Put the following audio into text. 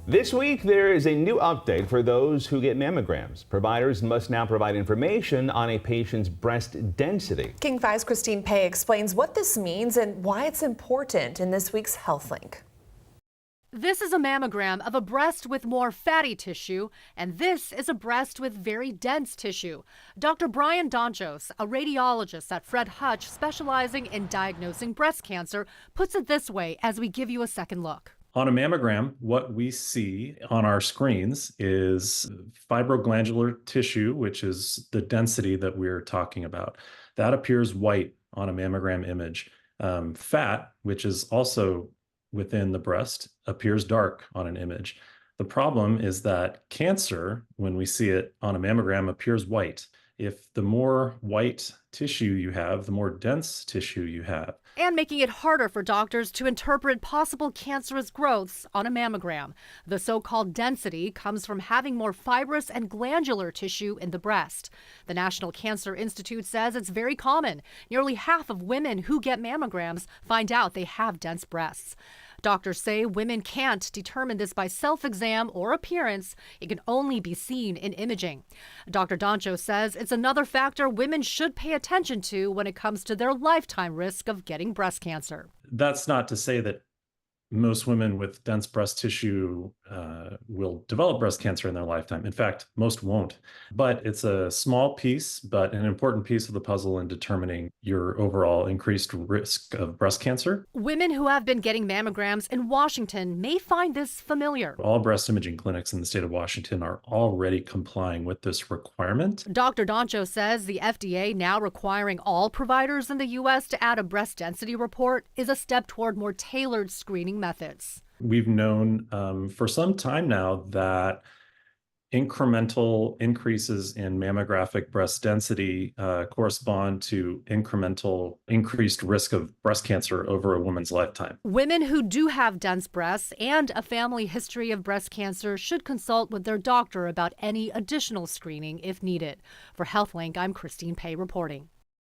This week, there is a new update for those who get mammograms. Providers must now provide information on a patient's breast density. King 5's Christine Pei explains what this means and why it's important in this week's HealthLink. This is a mammogram of a breast with more fatty tissue, and this is a breast with very dense tissue. Dr. Brian Dontchos, a radiologist at Fred Hutch specializing in diagnosing breast cancer, puts it this way as we give you a second look. On a mammogram, what we see on our screens is fibroglandular tissue, which is the density that we're talking about. That appears white on a mammogram image. Fat, which is also within the breast, appears dark on an image. The problem is that cancer, when we see it on a mammogram, appears white. If the more white tissue you have, the more dense tissue you have. And making it harder for doctors to interpret possible cancerous growths on a mammogram. The so-called density comes from having more fibrous and glandular tissue in the breast. The National Cancer Institute says it's very common. Nearly half of women who get mammograms find out they have dense breasts. Doctors say women can't determine this by self-exam or appearance. It can only be seen in imaging. Dr. Dontchos says it's another factor women should pay attention to when it comes to their lifetime risk of getting breast cancer. That's not to say that most women with dense breast tissue will develop breast cancer in their lifetime. In fact, most won't. But it's a small piece, but an important piece of the puzzle in determining your overall increased risk of breast cancer. Women who have been getting mammograms in Washington may find this familiar. All breast imaging clinics in the state of Washington are already complying with this requirement. Dr. Dontchos says the FDA now requiring all providers in the U.S. to add a breast density report is a step toward more tailored screening methods. We've known for some time now that incremental increases in mammographic breast density correspond to incremental increased risk of breast cancer over a woman's lifetime. Women who do have dense breasts and a family history of breast cancer should consult with their doctor about any additional screening if needed. For HealthLink, I'm Christine Pei reporting.